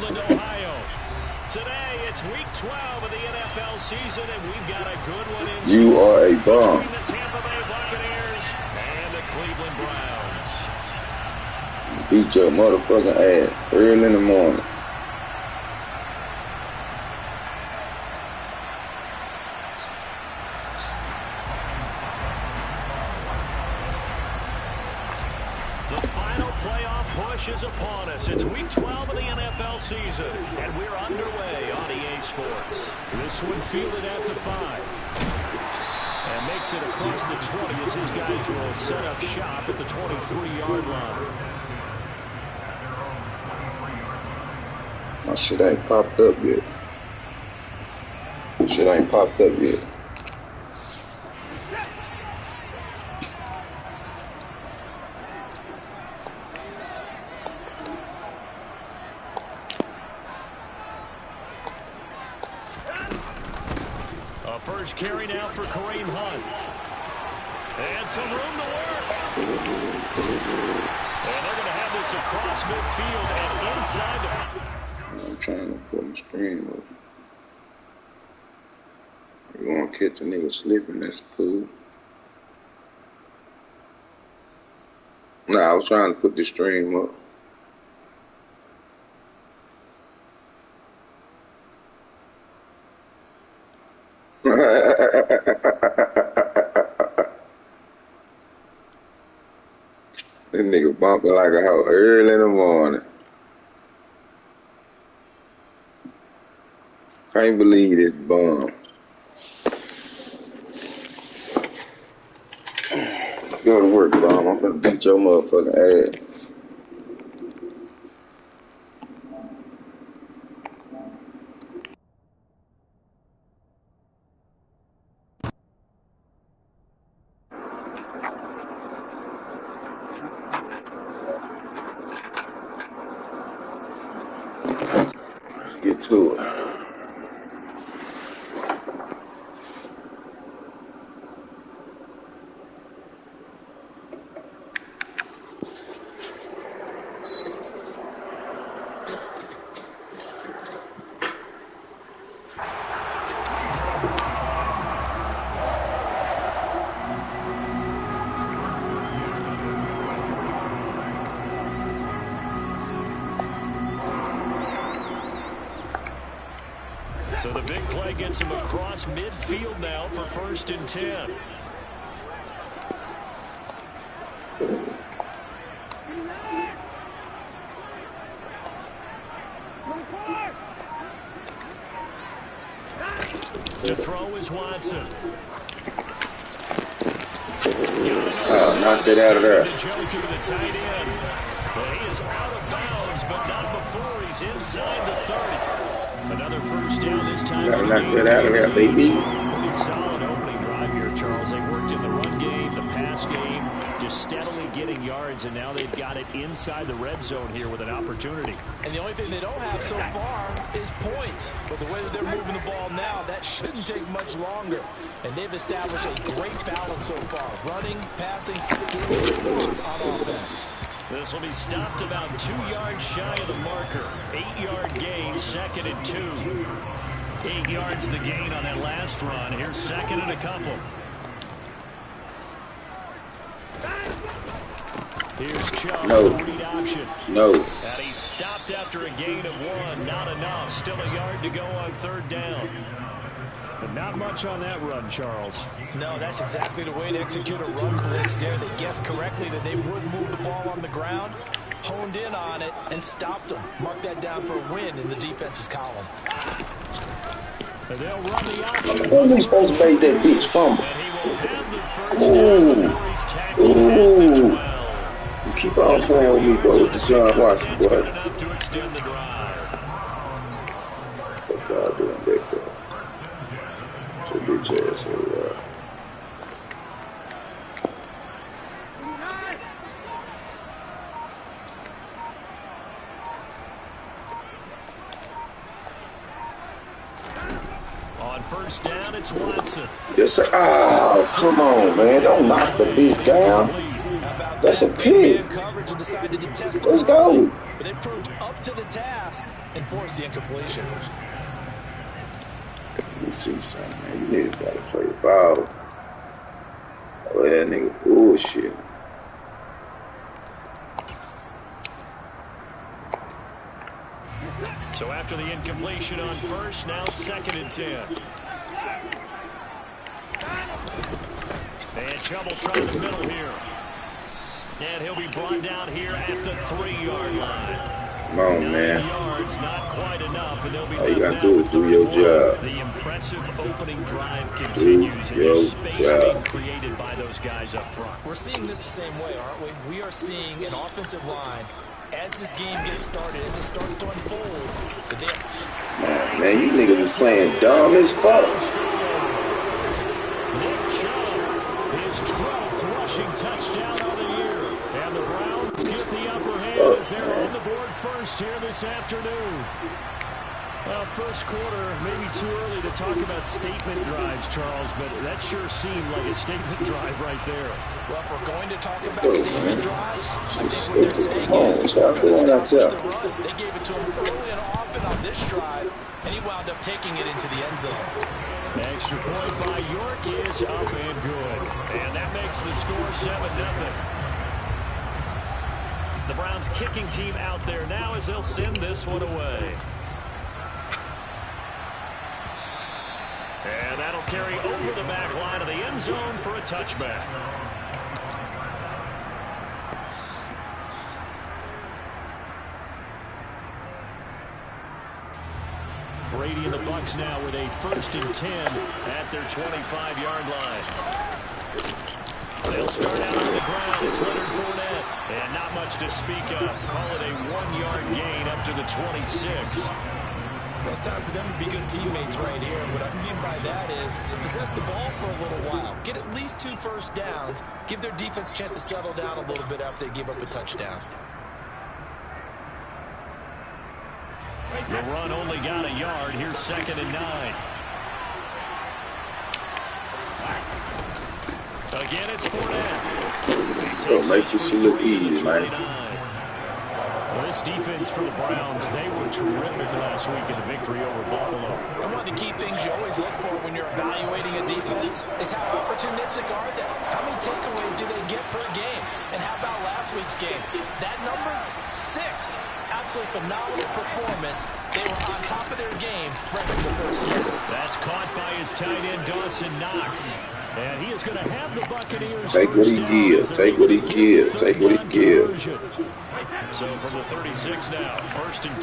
Cleveland, Ohio. Today, it's week 12 of the NFL season, and we've got a good one in You are a bum. between the Tampa Bay Buccaneers and the Cleveland Browns. Beat your motherfucking ass early in the morning. The final playoff push is upon us. It's week 12 of the NFL season, and we're underway on EA Sports. This one fielded at the 5. And makes it across the 20 as his guys will set up shop at the 23-yard line. My shit ain't popped up yet. Shit ain't popped up yet. A first carry now for Kareem Hunt. And some room to work. And they're going to have this across midfield and inside the... I'm trying to put my screen up. You want to catch a nigga slipping, that's cool. Nah, I was trying to put the stream up. This nigga bumping like a hoe early in the morning. Can't believe this bum. Let's go to work, bum. I'm finna beat your motherfucking ass. Let's get to it. So the big play gets him across midfield now for 1st and 10. To throw is Watson. Knocked it out of there. Njoku, the tight end. Well, he is out of bounds, but not before he's inside the 30. Another first down this time. Gotta knock that out of there, baby. Pretty solid opening drive here, Charles. They worked in the run game, the pass game, just steadily getting yards, and now they've got it inside the red zone here with an opportunity. And the only thing they don't have so far is points. But the way that they're moving the ball now, that shouldn't take much longer. And they've established a great balance so far. Running, passing, doing on offense. This will be stopped about 2 yards shy of the marker. 8-yard gain, 2nd and 2. 8 yards the gain on that last run. Here's 2nd and a couple. Here's Chubb, No. the read option. No. And he's stopped after a gain of 1. Not enough. Still a yard to go on 3rd down. But not much on that run, Charles. No, that's exactly the way to execute a run blitz there. They guessed correctly that they would move the ball on the ground, honed in on it, and stopped them. Mark that down for a win in the defense's column. And they'll run the option. Who we supposed to make that bitch fumble? And he will have the first down before he's tackled at the 12. You keep on playing with me, bro, with the Deshaun Watson, boy. Good enough to extend the drive. Fuck y'all doing back there. So bitch ass here, On 1st down, it's Watson. Yes, sir. Oh, come on, man. Don't knock the bitch down. That's a pick. Coverage and decided to test Let's go. But it proved up to the task and forced the incompletion. Let me see something, man. You niggas gotta play the ball. Oh, that nigga bullshit. So after the incompletion on first, now 2nd and 10. And trouble trying the middle here. And he'll be brought down here at the 3-yard line. Come on, 9 man. yards, not quite enough, and they'll be All you left gotta do is do your job. The impressive opening drive continues, and just space being created by those guys up front. We're seeing this the same way, aren't we? We are seeing an offensive line as this game gets started, as it starts to unfold. Man, you niggas is playing dumb as fuck. His 12th rushing touchdown of the year. And the Browns get the upper hand as they're on the board first here this afternoon. Well, first quarter, maybe too early to talk about statement drives, Charles, but that sure seemed like a statement drive right there. Well, if we're going to talk about statement drives, I think what they're saying is we're going to stop the run. They gave it to him early and often on this drive, and he wound up taking it into the end zone. Extra point by York is up and good. And that makes the score 7-0. The Browns kicking team out there now as they'll send this one away. And that'll carry over the back line of the end zone for a touchback. Brady and the Bucs now with a 1st and 10 at their 25-yard line. They'll start out on the ground. It's Leonard Fournette. And not much to speak of. Call it a 1-yard gain up to the 26. Well, it's time for them to be good teammates right here. What I mean by that is possess the ball for a little while. Get at least 2 first downs. Give their defense a chance to settle down a little bit after they give up a touchdown. The run only got a yard. Here's 2nd and 9. Again, it's Fournette. Don't make this shit look easy, man. Well, this defense for the Browns, they were terrific last week in the victory over Buffalo. And one of the key things you always look for when you're evaluating a defense is how opportunistic are they? How many takeaways do they get per game? And how about last week's game? That number? 6. Absolutely phenomenal performance. They were on top of their game right from the first snap. That's caught by his tight end, Dawson Knox. And he is going to have the Buccaneers. Take what he gives. Take what he gives. Take what he gives. So from the 36 now, 1st and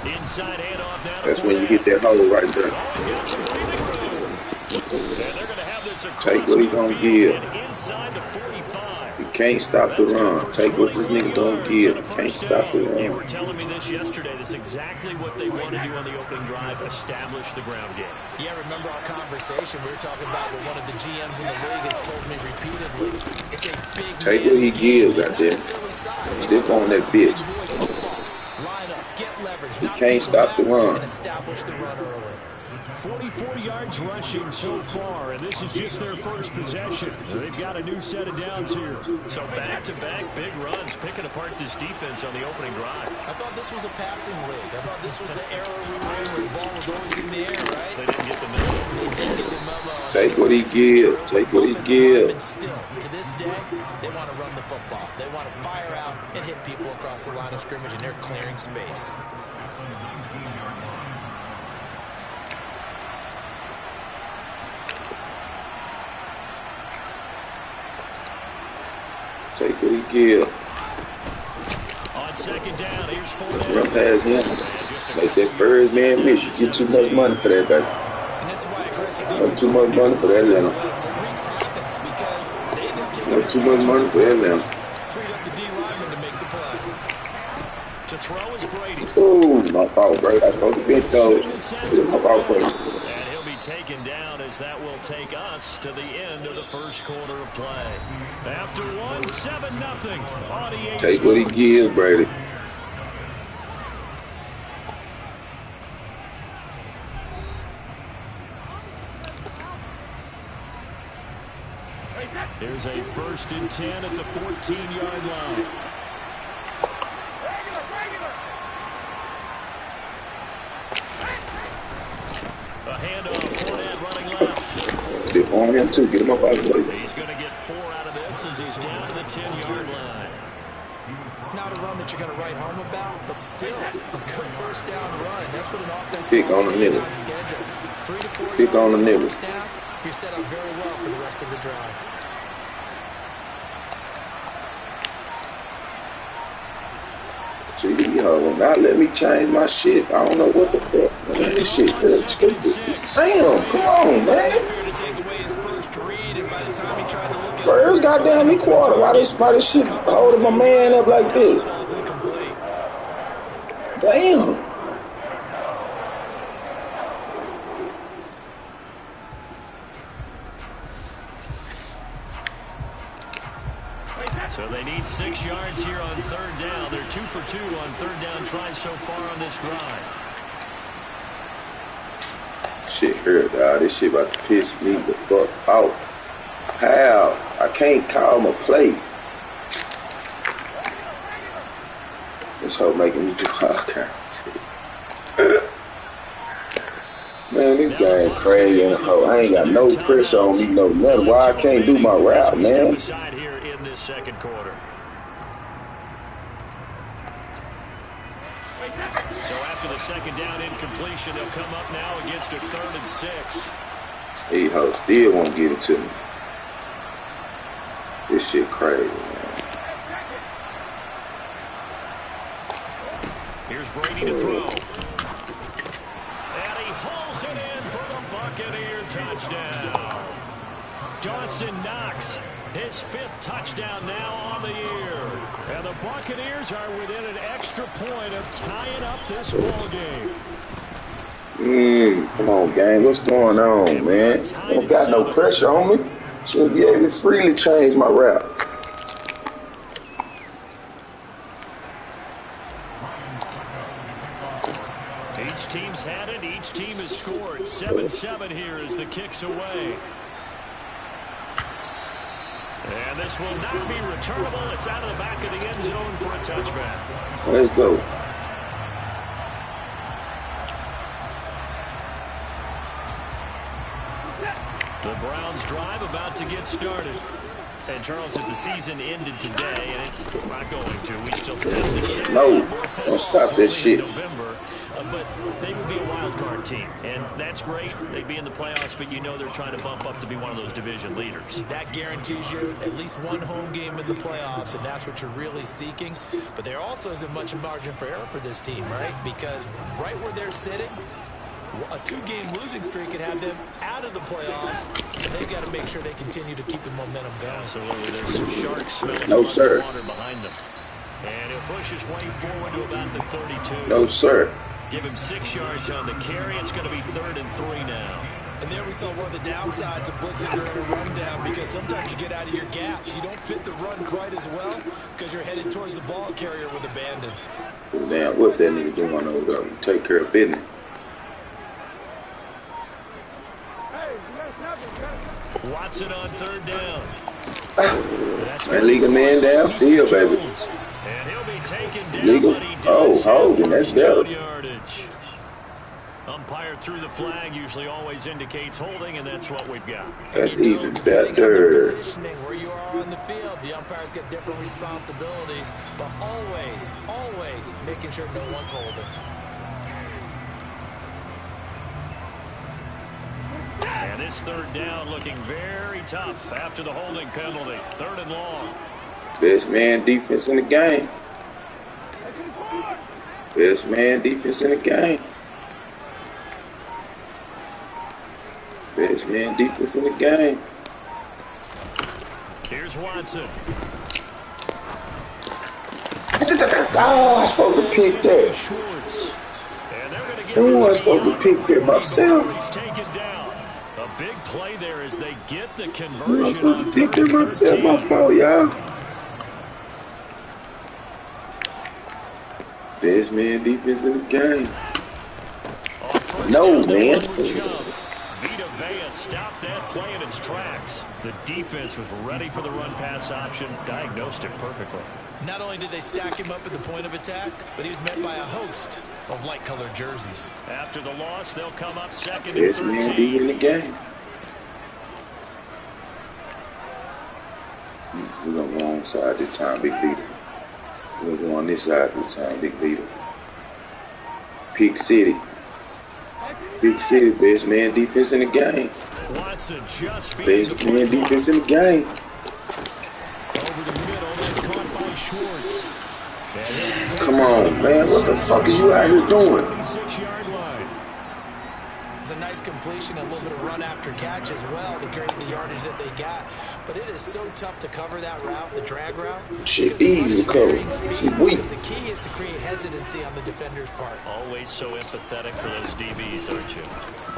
10. Inside handoff now. That's when you get that hole right there. Take what he gonna give. Inside the 45. You can't stop the run. Take what this nigga gonna give. You can't stop the run. You were telling me this yesterday. That's exactly what they want to do on the opening drive, establish the ground game. Yeah, remember our conversation. We were talking about what one of the GMs in the league has told me repeatedly. It's a big take what he gives out there. Stick on that bitch. Line up, get leverage. You can't stop the run. And establish the run early. 44 yards rushing so far, and this is just their first possession. They've got a new set of downs here. So back-to-back big runs, picking apart this defense on the opening drive. I thought this was a passing league. I thought this was the era we were in where the ball was always in the air, right? They didn't get the memo. They didn't get the memo. Take what he gives. Take what he gives. Still, to this day, they want to run the football. They want to fire out and hit people across the line of scrimmage, and they're clearing space. Take what he gives. On 2nd down, here's Fournette. Run past him. Make that first man miss. You get too much money for that, baby. Not too much money for that lamb. Not too much money for that lamb. To throw is Brady. Oh, my fault, bro. I supposed to be thrown. My fault, bro. And he'll be taken down as that will take us to the end of the first quarter of play. After 7-0 on EA Take what he gives, Brady. Here's a 1st and 10 at the 14-yard line. A handoff, Fournette running left. Stiff on him too. Get him up out of the way. He's going to get 4 out of this as he's down to the 10-yard line. Not a run that you're going to write home about, but still a good first down run. That's what an offense Pick calls on the nibble. on schedule. 3 to 4 Pick on yards the nibble. first down. You're set up very well for the rest of the drive. See, y'all will not let me change my shit. I don't know what the fuck. Man, this shit real stupid. Damn, come on, man. First goddamn me quarter. Why this shit holding my man up like this? Damn. So they need 6 yards here on 3rd down. They're 2 for 2 on 3rd down tries so far on this drive. Shit hurt, dog. This shit about to piss me the fuck off. How? I can't call my play. This hoe making me do all kinds of shit. Man, this game crazy in the hoe. I ain't got no pressure on me, no nothing. Why I can't do my route, man? Second quarter. So after the second down incompletion, they'll come up now against a 3rd and 6. He ho still won't give it to me. This shit crazy, man. Here's Brady to throw. And he hauls it in for the Buccaneer touchdown. Dawson Knox. His 5th touchdown now on the year. And the Buccaneers are within an extra point of tying up this ball game. Come on, gang. What's going on, man? I don't got no pressure on me. Should be able to freely change my route. Each team's had it. Each team has scored. 7-7 here as the kick's away. And this will not be returnable. It's out of the back of the end zone for a touchback. Let's go. The Browns drive about to get started. And Charles, if the season ended today, and it's not going to, we still have this. No, don't stop this shit. November, but they would be a wild card team, and that's great. They'd be in the playoffs, but you know they're trying to bump up to be one of those division leaders. That guarantees you at least one home game in the playoffs, and that's what you're really seeking. But there also isn't much margin for error for this team, right? Because right where they're sitting, a 2-game losing streak could have them out of the playoffs, so they've got to make sure they continue to keep the momentum going. Absolutely. There's some sharks smelling no, sir. water behind them. And he'll push his way forward to about the 32. No, sir. Give him 6 yards on the carry. It's going to be 3rd and 3 now. And there we saw one of the downsides of blitzing during a rundown, because sometimes you get out of your gaps. You don't fit the run quite as well because you're headed towards the ball carrier with abandon. Damn, what that nigga doing over there? Take care of business. Watson on 3rd down. Man, legal man downfield, baby. And he'll be taken down. Legal. Oh, holding. That's better. Yardage. Umpire threw the flag. Usually always indicates holding, and that's what we've got. That's even better. Positioning where you are on the field, the umpires get different responsibilities, but always, always making sure no one's holding. And this 3rd down looking very tough after the holding penalty. 3rd and long. Best man defense in the game. Best man defense in the game. Best man defense in the game. Here's Watson. Oh, I was supposed to pick that. Oh, I was supposed to pick that myself. A big play there as they get the I was conversion. supposed to pick that myself. My fault, y'all. Best man defense in the game. No, man. Vita Vea to stop that play in its tracks. The defense was ready for the run-pass option, diagnosed it perfectly. Not only did they stack him up at the point of attack, but he was met by a host of light-colored jerseys. After the loss, they'll come up second and Best 13. man D in the game. We're going to go on side this time, Big Beater. We're going to go on this side this time, Big Beater. Pick City. Big City, best man defense in the game. Watson just Best man defense in the game. Over the middle, that's caught by Schwartz. Come on, man. What the fuck is you out here doing? 26-yard line. It's a nice completion, a little bit of run after catch as well to create the yardage that they got. But it is so tough to cover that route, the drag route. Shit easy to cover. Shit weak. Because the key is to create hesitancy on the defender's part. Always so empathetic for those DBs, aren't you?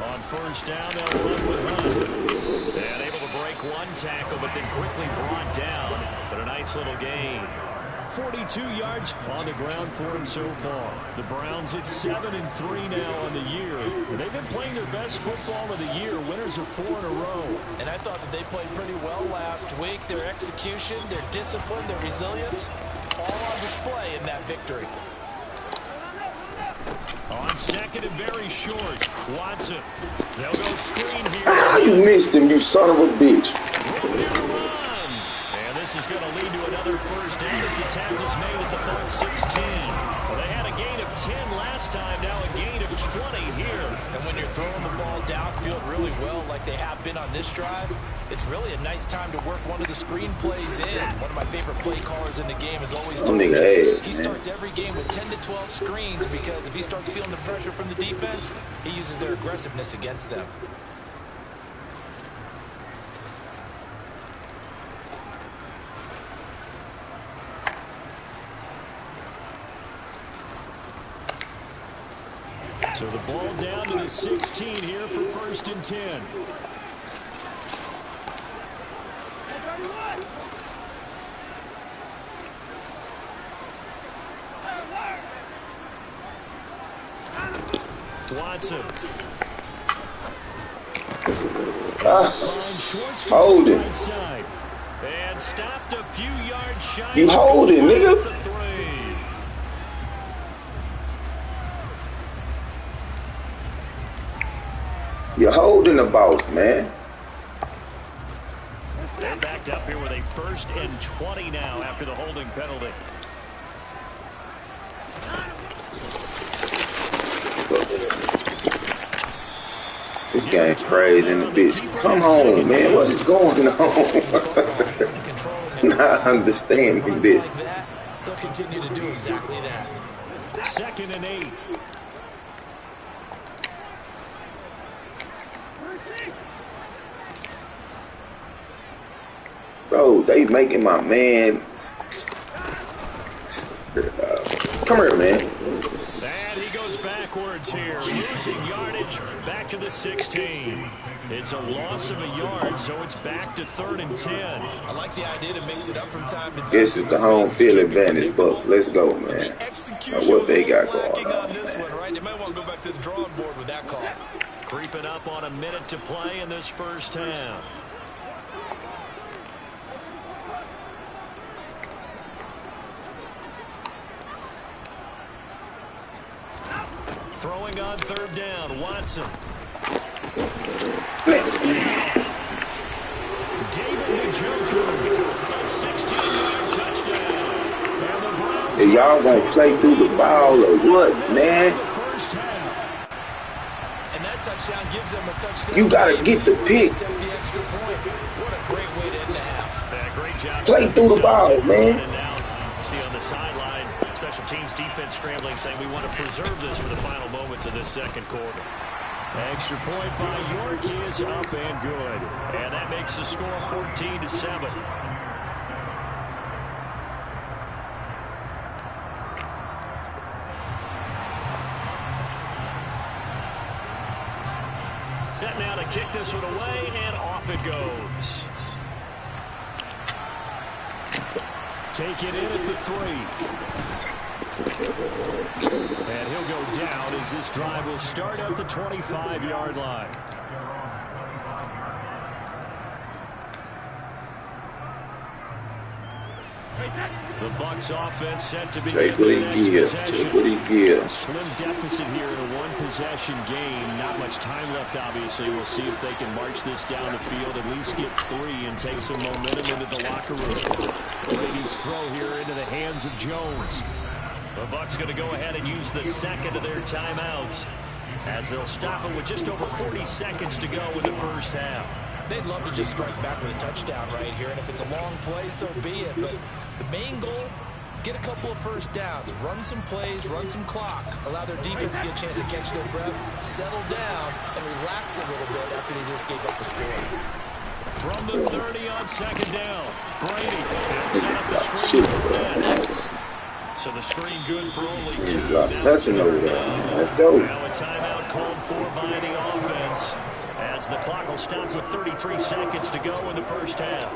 On first down, they'll run with Hunt. And able to break one tackle, but then quickly brought down. But a nice little gain. 42 yards on the ground for him so far. The Browns at 7-3 now on the year. They've been playing their best football of the year. Winners of 4 in a row. And I thought that they played pretty well last week. Their execution, their discipline, their resilience, all on display in that victory. On second and very short, Watson. They'll go screen here. How you missed him, you son of a bitch? And this is going to lead to another first down as the tackle's made at the Buck 16. Well, they had a gain of 10 last time, now a gain of 20 here. And when you're throwing the ball downfield really well like they have been on this drive, it's really a nice time to work one of the screen plays in. One of my favorite play callers in the game is always told me he starts every game with 10 to 12 screens because if he starts feeling the pressure from the defense, he uses their aggressiveness against them. So the ball down to the 16 here for first and 10. Watson. Hold it. And stopped a few yards shy. You hold it, nigga. You're holding the boss, man. They're backed up here with a first and 20 now after the holding penalty. This game crazy in the bitch. Come on, man. What is going on? Not understanding this. They'll continue to do exactly that. Second and 8. Bro, they making my man. Come here, man. And he goes backwards here, losing yardage back to the 16. It's a loss of a yard, so it's back to 3rd and 10. I like the idea to mix it up from time to time. This is the home field advantage, Bucks. Let's go, man. What they got going on, man. Right? They might want to go back to the drawing board with that call. Creeping up on a minute to play in this first half. Throwing on 3rd down, Watson. David Njoku, a 16-yard touchdown. Hey, y'all gonna play through the ball or what, man? And that touchdown gives them a touchdown. You gotta get the pick. What a great way to end the half. Great job. Play through the ball, man. See on the sideline, special teams defense scrambling, saying we want to preserve this for the final moments of this second quarter. Extra point by York is up and good. And that makes the score 14-7. Set now to kick this one away, and off it goes. Take it in at the 3. And he'll go down as this drive will start at the 25-yard line. The Bucs offense set to begin Take what their he next gives. possession. Take what he gives. Slim deficit here in a one-possession game. Not much time left, obviously. We'll see if they can march this down the field, at least get 3 and take some momentum into the locker room. Brady's throw here into the hands of Jones. The Bucs going to go ahead and use the second of their timeouts, as they'll stop it with just over 40 seconds to go in the first half. They'd love to just strike back with a touchdown right here, and if it's a long play, so be it. But the main goal, get a couple of first downs, run some plays, run some clock, allow their defense to get a chance to catch their breath, settle down, and relax a little bit after they just gave up a score. From the 30 on second down, Brady has set up the screen for Ness. So the screen good for only 2. Nothing over there. Let's go. Now a timeout called for by the offense, as the clock will stop with 33 seconds to go in the first half.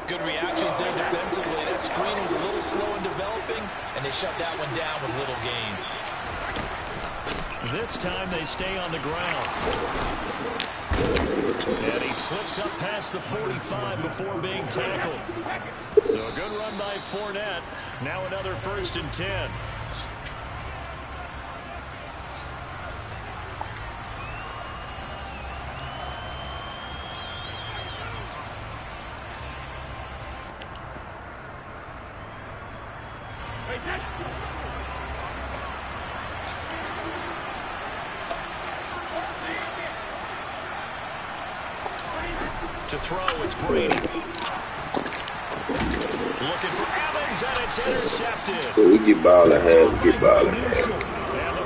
Good reactions there defensively. That screen was a little slow in developing, and they shut that one down with little gain. This time they stay on the ground. And he slips up past the 45 before being tackled. So a good run by Fournette. Now another 1st and 10. To throw, it's Brady. Looking for Evans, and it's intercepted. So we get ball ahead, we get ball ahead.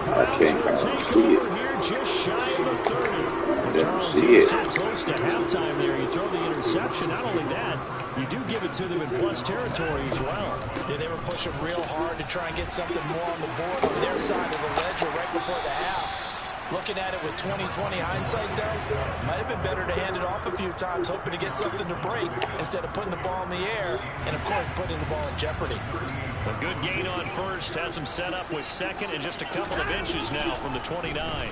I can't see it. Here just shy of the 30. I don't Charles, see it. so close to halftime there. You throw the interception. Not only that, you do give it to them in plus territory as well. Yeah, they were pushing real hard to try and get something more on the board on their side of the ledger right before the half. Looking at it with 20/20 hindsight, though, might have been better to hand it off a few times, hoping to get something to break instead of putting the ball in the air and, of course, putting the ball in jeopardy. A good gain on first. Has him set up with second and just a couple of inches now from the 29.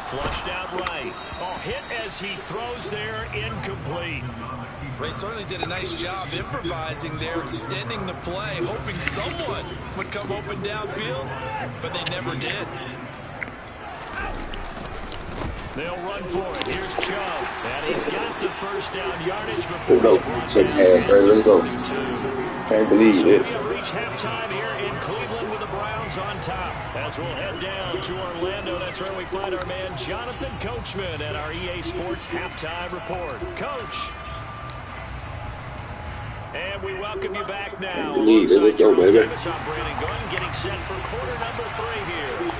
Flushed out right. Oh, hit as he throws there, incomplete. Ray certainly did a nice job improvising there, extending the play, hoping someone would come open downfield, but they never did. They'll run for it. Here's Chubb, and he's got the first down yardage before Hold he's up. brought Second down. half, right? Let's go. Can't believe So it. we have reached halftime here in Cleveland with the Browns on top. As we'll head down to Orlando, that's where we find our man Jonathan Coachman at our EA Sports Halftime Report. Coach. And we welcome you back now. Let's go, Charles baby. Davis, I'm Brandon Gunn, getting set for quarter number 3 here.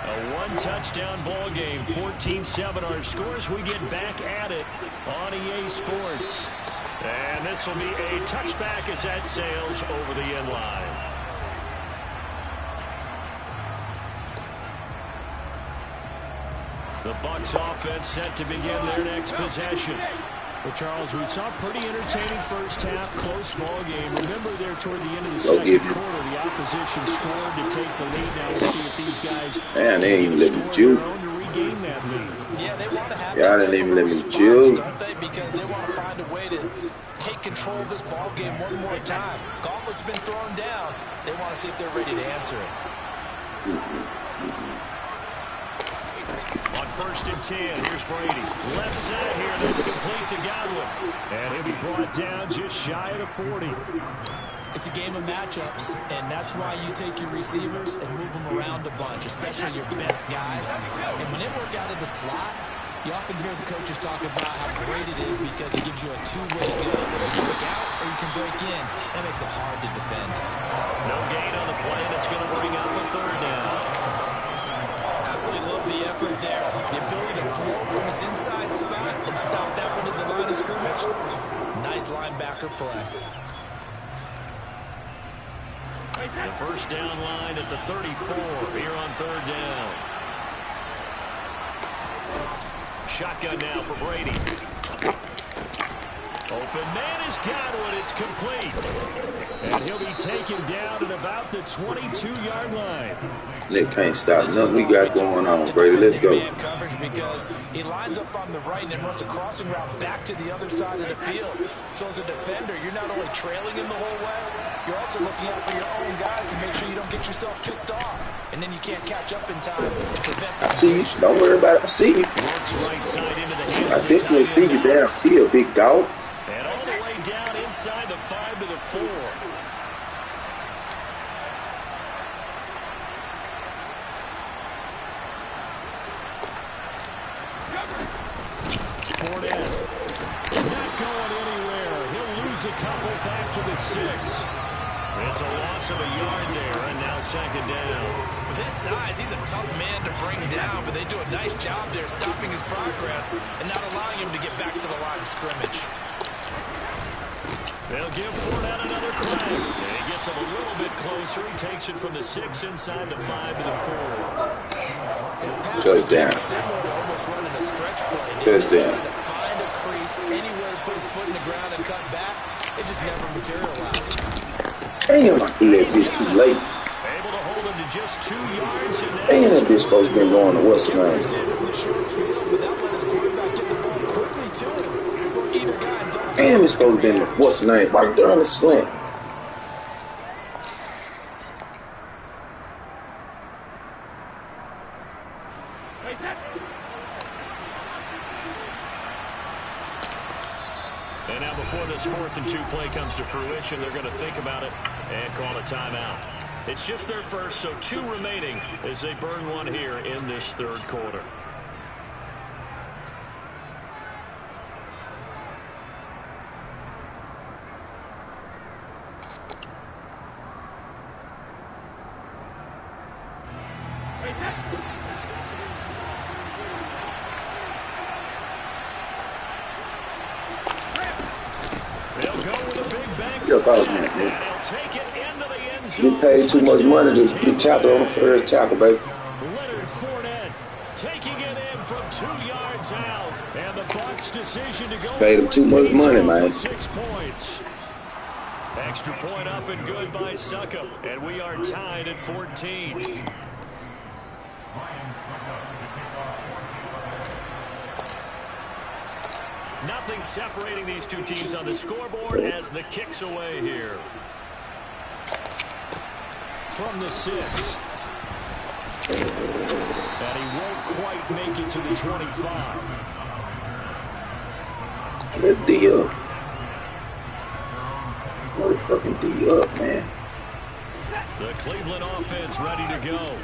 A one-touchdown ball game, 14-7 our scores. We get back at it on EA Sports. And this will be a touchback as that sails over the end line. The Bucs offense set to begin their next possession. Well, Charles, we saw a pretty entertaining first half, close ball game. Remember there toward the end of the second quarter, the opposition scored to take the lead. Now we'll see if these guys Man, they ain't even let me score chew. their own to regain that lead. Yeah, they want to have Y'all that didn't type even of let me response, chew. don't they? Because they want to find a way to take control of this ball game one more time. Gauntlet's been thrown down. They want to see if they're ready to answer it. On 1st and 10, here's Brady. Left side here, that's complete to Godwin. And he'll be brought down just shy of the 40. It's a game of matchups, and that's why you take your receivers and move them around a bunch, especially your best guys. And when they work out of the slot, you often hear the coaches talk about how great it is because it gives you a two-way go. You can break out or you can break in. That makes it hard to defend. No gain on the play. That's going to bring up a 3rd down. Absolutely love the effort there. The ability to flow from his inside spot and stop that one at the line of scrimmage. Nice linebacker play. The first down line at the 34 here on 3rd down. Shotgun now for Brady. Open man has got one. It's complete. And he'll be taken down at about the 22-yard line. They can't stop nothing we got going on, Brady. Let's go. Coverage because he lines up on the right and then runs a crossing route back to the other side of the field. So as a defender, you're not only trailing him the whole way, you're also looking out for your own guys to make sure you don't get yourself picked off. And then you can't catch up in time to prevent the I see you. Don't worry about it. I see you. Right side into the hands I definitely see you downfield, big dog. And all the way down inside the 5 to the 4. Fournette. Not going anywhere. He'll lose a couple back to the 6. It's a loss of a yard there, and now second down. With his size, he's a tough man to bring down, but they do a nice job there stopping his progress and not allowing him to get back to the line of scrimmage. They'll give Fournette another crack. And he gets him a little bit closer. He takes it from the 6 inside the 5 to the 4. His pass touchdown. Similar to almost running a stretch play. Touchdown. To find a crease, anywhere to put his foot in the ground and cut back, it just never materialized. Damn, I threw that bitch too late. Able to hold him to just 2 yards. Damn, that bitch supposed to be going to what's the name? Damn, it's supposed to be what's the name? Right there on the slant. And now before this 4th and 2 play comes to fruition, they're going to think about it and call a timeout. It's just their first, so 2 remaining as they burn one here in this 3rd quarter. Get paid too much money to get tackled on the first tackle, baby. Leonard Fournette taking it in from 2 yards out, and the Bucs' decision to go. Paid him too much money, man. 6 points. Extra point up and good by Succop, and we are tied at 14. Nothing separating these 2 teams on the scoreboard as the kick's away here. From the 6. And he won't quite make it to the 25. Let's D up. Motherfucking D up, man. The Cleveland offense ready to go.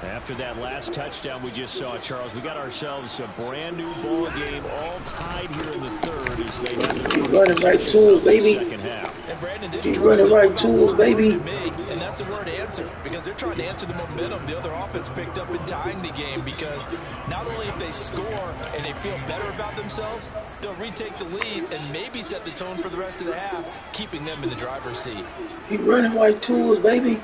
After that last touchdown we just saw, Charles, we got ourselves a brand new ball game, all tied here in the 3rd as they head to the first running right to us, baby. Second half. And Brandon, this he's running right to us, baby. And that's the word answer, because they're trying to answer the momentum the other offense picked up in tying the game, because not only if they score and they feel better about themselves, they'll retake the lead and maybe set the tone for the rest of the half, keeping them in the driver's seat. He's running right to us, baby.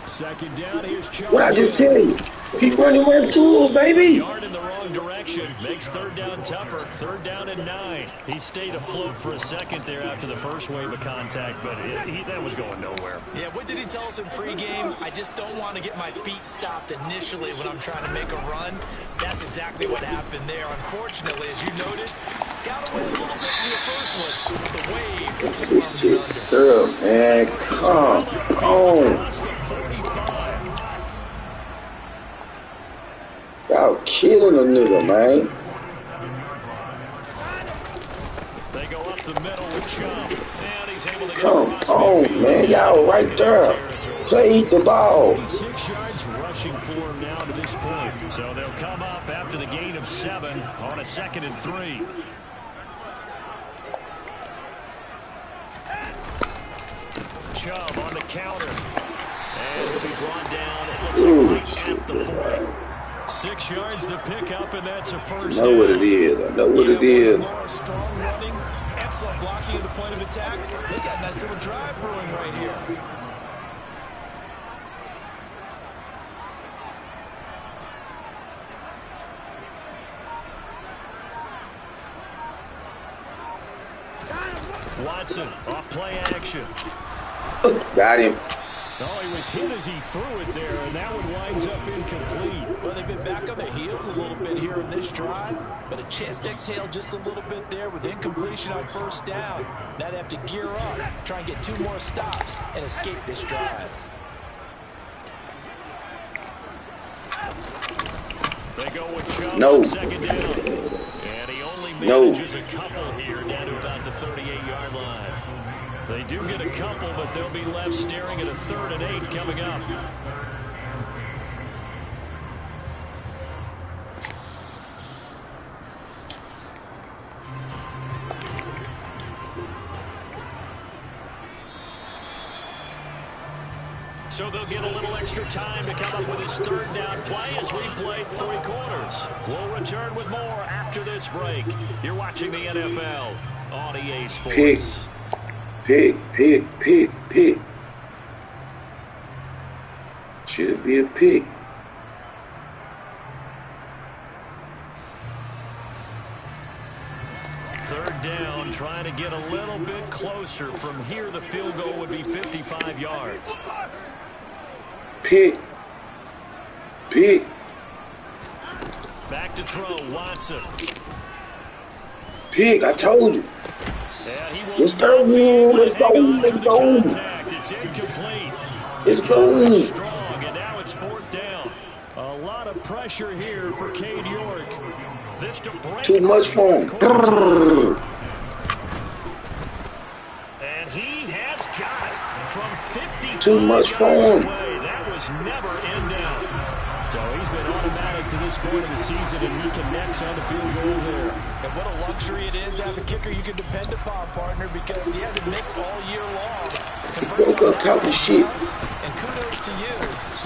Second down, here's Chubb. What I just tell you? Keep running right to us, baby. Yard in the wrong direction. Makes 3rd down tougher. 3rd down and 9. He stayed afloat for a second there after the first wave of contact, but that was going nowhere. Yeah, what did he tell us in pregame? I just don't want to get my feet stopped initially when I'm trying to make a run. That's exactly what happened there. Unfortunately, as you noted, got away a little bit from the first one. The wave swarmed him under. Girl, man, come on. Y'all killing a nigga, man. They go up the middle with Chubb. And he's able to come on, man. Y'all right there. Play the ball. 6 yards rushing for him now to this point. So they'll come up after the gain of 7 on a 2nd and 3. Chubb on the counter. And he'll be brought down. It looks like right at the 40. 6 yards to pick up, and that's a first down. I know what it is. I know what it is. Strong running, excellent blocking at the point of attack. They got a nice little drive brewing right here. Watson off play action. Got him. Oh, he was hit as he threw it there, and that one winds up incomplete. Well, they've been back on their heels a little bit here in this drive, but a chance to exhale just a little bit there with incompletion on first down. Now they have to gear up, try and get 2 more stops, and escape this drive. They go with Chubb No. on second down. And he only manages a couple here down to about the 38-yard line. They do get a couple, but they'll be left staring at a 3rd and 8 coming up. So they'll get a little extra time to come up with his 3rd down play as we played 3 quarters. We'll return with more after this break. You're watching the NFL on EA Sports. Pick. Should be a pick. Third down, trying to get a little bit closer. From here, the field goal would be 55 yards. Pick. Back to throw, Watson. Pick, I told you. Let's go. It's incomplete. Let's go. Strong, and now it's 4th down. A lot of pressure here for Cade York. This to break. Too much for him. And he has got it from 50. Too much for him. That was never in down. So he's been automatic to this point of the season, and he connects on the field goal there. And what a luxury it is to have a kicker you can depend upon, partner, because he hasn't missed all year long. Woke up talking shit. And kudos to you.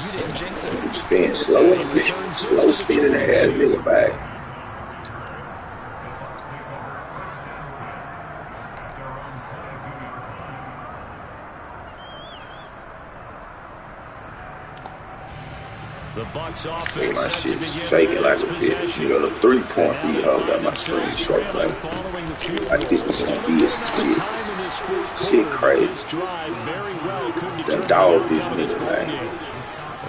You didn't jinx it. Spin slow spinning the ass nigga back. The Bucs offense. Hey, my shit's shaking like a bitch. You got a 3-point lead. I got my screen short like this is gonna be this shit. Shit crazy. The dog this nigga, man.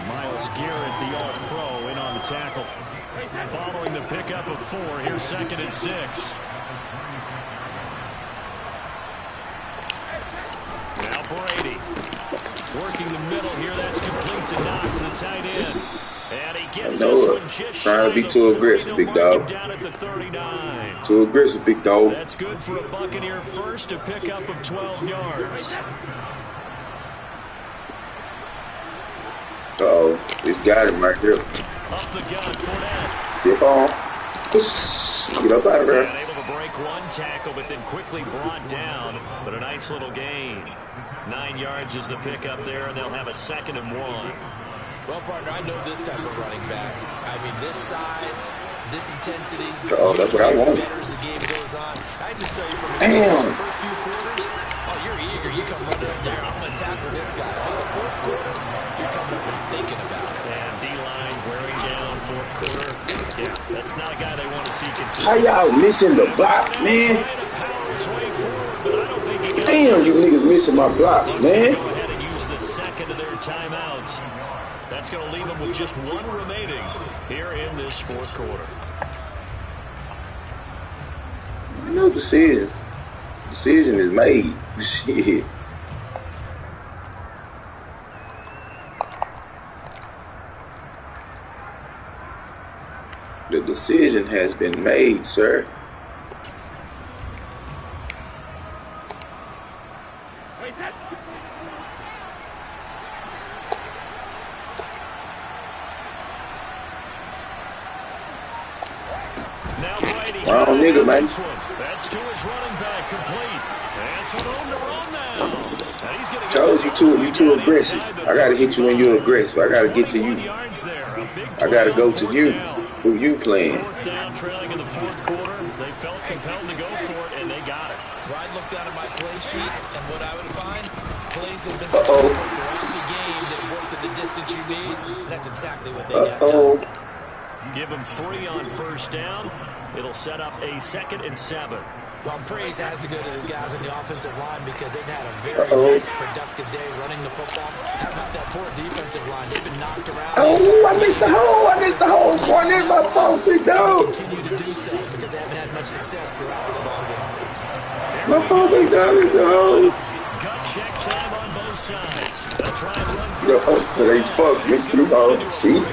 Myles Garrett, the All-Pro, in on the tackle. Following the pickup of 4, here's 2nd and 6. Now Brady. Working the middle here, that's complete to Knox, the tight end. And he gets this one just trying to be too aggressive, big dog. Down at the 39. Too aggressive, big dog. That's good for a Buccaneer first, a pickup of 12 yards. Uh-oh, it's got him right there. Up the gun, Fournette. Stiff on. Get up out of there. And able to break 1 tackle, but then quickly brought down. But a nice little gain. 9 yards is the pickup there, and they'll have a 2nd and 1. Well, partner, I know this type of running back. I mean, this size, this intensity. Oh, that's what I want. Better as the game goes on. I just tell you from Damn. the first few quarters, oh, you're eager. You come running up there. I'm going to tackle this guy. By the 4th quarter, you're coming up and thinking about it. And D-line wearing down 4th quarter. Yeah, that's not a guy they want to see consistent. How y'all missing the block, man? Damn, you niggas missing my blocks, man. Go ahead and use the 2nd of their timeouts. That's going to leave them with just 1 remaining here in this 4th quarter. No decision. Decision is made. Shit. The decision has been made, sir. Wrong nigga, man. That's to his running back, complete. And some room to run now. And he's gonna Charles, you too aggressive. I gotta hit you when you're aggressive. I gotta get to you. I gotta go to you. Who you playing? 4th down, trailing in the 4th quarter. They felt compelled to go for it, and they got it. Well, I'd look down at my play sheet, and what I would find, plays have been successful throughout the game that worked at the distance you need. And that's exactly what they got done. Give them 3 on 1st down. It'll set up a 2nd and 7. Well, praise has to go to the guys on the offensive line because they've had a very nice, productive day running the football. How about that poor defensive line? They've been knocked around. Oh, I missed the hole. I missed the hole. Boy, that's my fault, big dog. Continue to do so because they haven't had much success throughout this ball game. My fault, big dog. I missed the hole. Gut check time on both sides. They'll try and run Yo, they fucked me. Come on, Chief.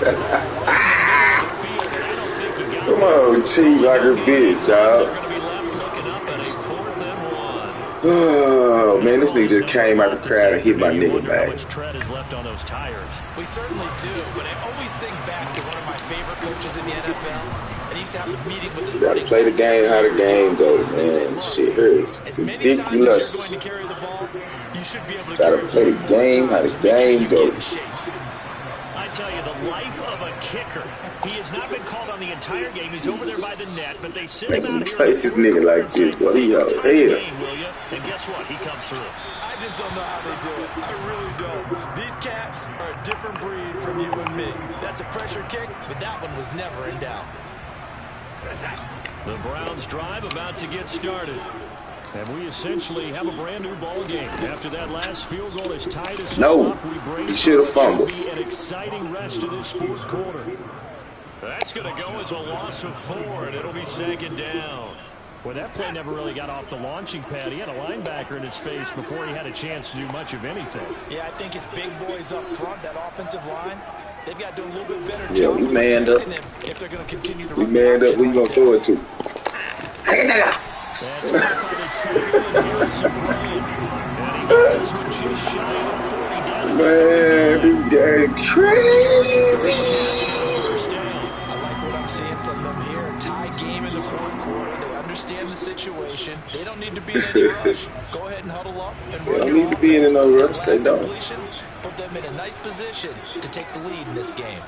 Come on, Chief, like a bitch, dog. Oh, man, this nigga just came out the crowd and hit my nigga back. Much tread is left on those tires. We certainly do, but I always think back to one of my favorite coaches in the NFL. And he's having a meeting with his You gotta play the game how the game goes, man. Shit hurts. Ridiculous. Gotta play the game how the game goes. I tell you, the life of a kicker. He has not been called on the entire game. He's over there by the net, but they sit him out here. Play this nigga like this, boy. He out here. And guess what? He comes through. I just don't know how they do it. I really don't. These cats are a different breed from you and me. That's a pressure kick, but that one was never in doubt. The Browns drive about to get started. And we essentially have a brand new ball game. After that last field goal is tied us up. He should have fumbled. An exciting rest of this fourth quarter. That's going to go as a loss of 4, and it'll be second down. Well, that play never really got off the launching pad. He had a linebacker in his face before he had a chance to do much of anything. Yeah, I think his big boys up front, that offensive line, they've got to do a little bit better job. Yeah, we manned up. If they're going to continue to we manned up. Who you going to throw it to? That's by the tackle and Harrison Bryant. And he gets us with just shy of 40 down. Man, this guy crazy. I like what I'm seeing from them here. A tie game in the fourth quarter. They understand the situation. They don't need to be in any rush. Go ahead and huddle up and run. They don't need to be in no rush. They don't. Put them in a nice position to take the lead in this game.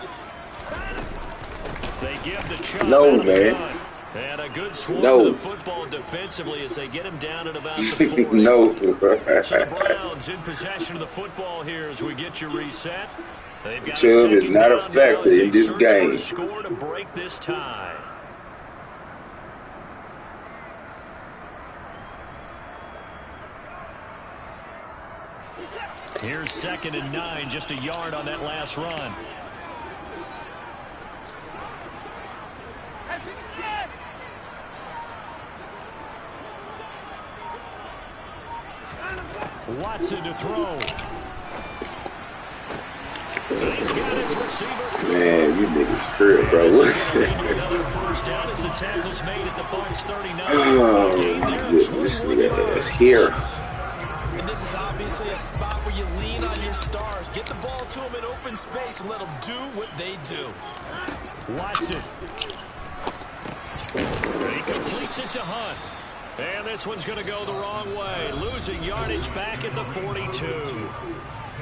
They give the chop. No, man. And a good swing to the football defensively as they get him down at about the 40. No. So the Browns in possession of the football here as we get you reset. Chubb is not a factor in this game. Score to break this tie. Here's 2nd and 9, just a yard on that last run. Watson to throw. He's got his receiver. Man, you niggas hurt, bro. Another first down as the tackle's made at the Bucs 39. Oh my goodness, this nigga is here. And this is obviously a spot where you lean on your stars. Get the ball to them in open space and let them do what they do. Watson. He completes it to Hunt. And this one's going to go the wrong way. Losing yardage back at the 42.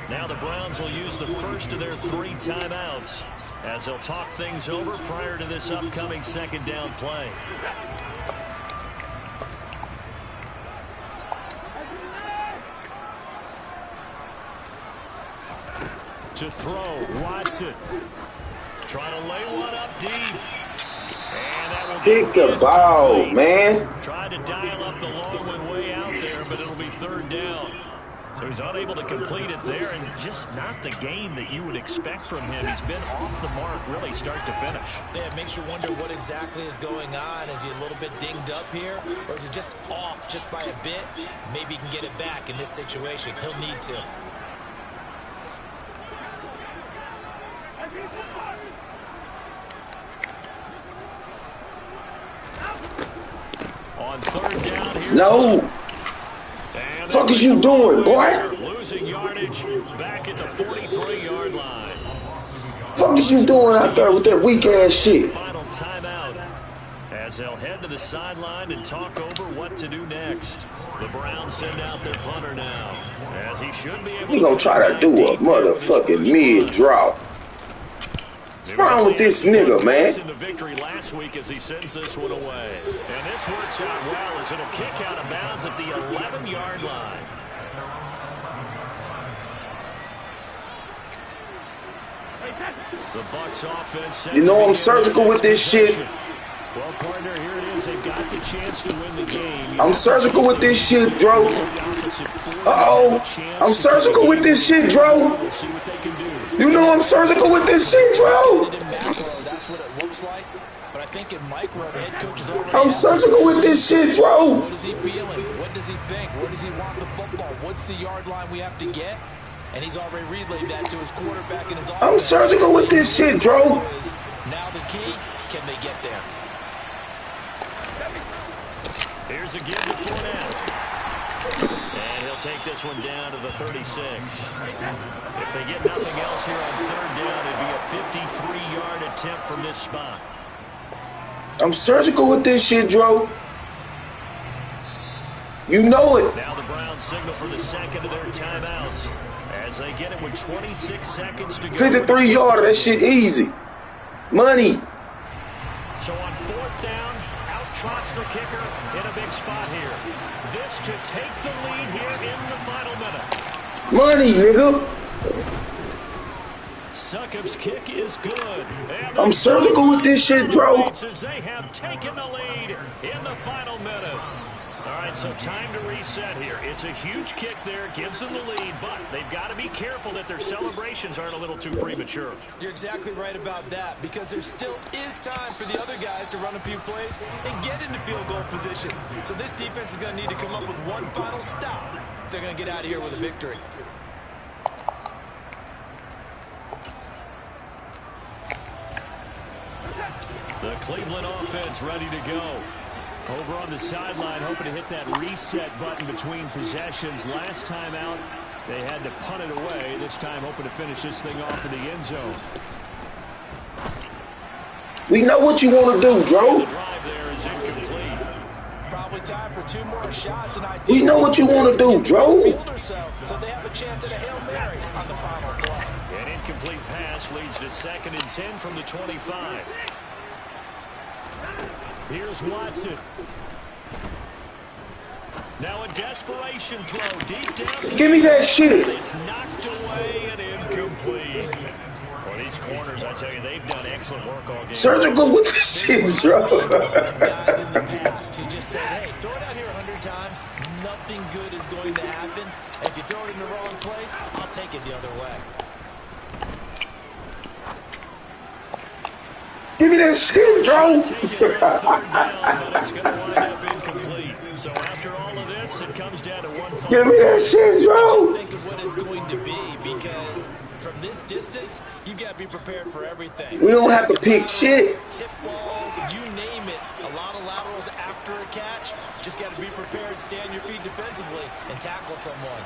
Now the Browns will use the first of their 3 timeouts as they'll talk things over prior to this upcoming second down play. To throw, Watson. Trying to lay one up deep. And that will Pick the ball, man. Tried to dial up the long one way out there, but it'll be 3rd down. So he's unable to complete it there, and just not the game that you would expect from him. He's been off the mark really start to finish. Yeah, it makes you wonder what exactly is going on. Is he a little bit dinged up here, or is he just off just by a bit? Maybe he can get it back in this situation. He'll need to. On 3rd down here. No. Fuck is you doing, boy? Losing yardage back at the 43-yard line. Fuck is you doing out there with that weak ass shit? Final timeout as they'll head to the sideline and talk over what to do next. The Browns send out their punter now, as he should be able. You gonna try to do a motherfucking mid-drop? What's wrong with this nigga, man? In the victory last week as he sends this one away. And this works out well as it'll kick out of bounds at the 11-yard line. The Bucs offense. You know I'm surgical with this shit. Well, partner, here it is. They've got the chance to win the game. I'm surgical with this shit, Dro. Uh-oh. I'm surgical with this shit, Dro. You know I'm surgical with this shit, Dro. That's what it looks like. But I think in micro, the head coach is already I'm surgical with this shit, Dro. What is he feeling? What does he think? Where does he want the football? What's the yard line we have to get? And he's already relayed that to his quarterback in his offense. I'm surgical with this shit, Dro. Now the key, can they get there? Here's a give to Fournette. And he'll take this one down to the 36. If they get nothing else here on third down, it'd be a 53-yard attempt from this spot. I'm surgical with this shit, Dro. You know it. Now the Browns signal for the second of their timeouts as they get it with 26 seconds to go. 53-yarder, that shit easy. Money. So on fourth down, out trots the kicker in a big spot here. This to take the lead here in the final minute. Money, nigga. Succop's kick is good. I'm surgical with this shit, Dro. They have taken the lead in the final minute. All right, so time to reset here. It's a huge kick there, gives them the lead, but they've got to be careful that their celebrations aren't a little too premature. You're exactly right about that, because there still is time for the other guys to run a few plays and get into field goal position. So this defense is going to need to come up with one final stop if they're going to get out of here with a victory. The Cleveland offense ready to go. Over on the sideline, hoping to hit that reset button between possessions. Last time out, they had to punt it away. This time, hoping to finish this thing off in the end zone. We know what you want to do, Dro. The drive there is incomplete. Probably time for two more shots. And We know what you want to do, Dro. So they have a chance at a Hail Mary on the final play. An incomplete pass leads to 2nd and 10 from the 25. Here's Watson. Now a desperation throw deep down. Give me that shit. It's knocked away and incomplete. Well, these corners, I tell you, they've done excellent work all game. Surgical with this shit, Dro. Guys in the past who just said, hey, throw it out here 100 times. Nothing good is going to happen. And if you throw it in the wrong place, I'll take it the other way. Give me that shit, Dro. It's going to wind up incomplete. So after all of this, it comes down to one final. Give me that shit, Dro. Just think of what it's going to be, because from this distance, you've got to be prepared for everything. We don't have to pick shit. Tip balls, you name it. A lot of laterals after a catch. Just got to be prepared, stand your feet defensively, and tackle someone.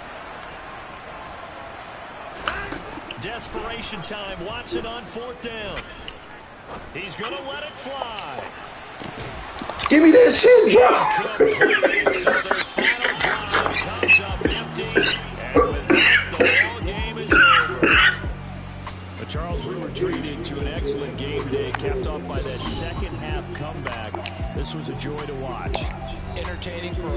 Desperation time. Watson on fourth down. He's going to let it fly. Give me that shit, Dro. So their final drive comes up empty. And with that, the ball game is over. But Charles, we were treated to an excellent game today, capped off by that second half comeback. This was a joy to watch. Entertaining for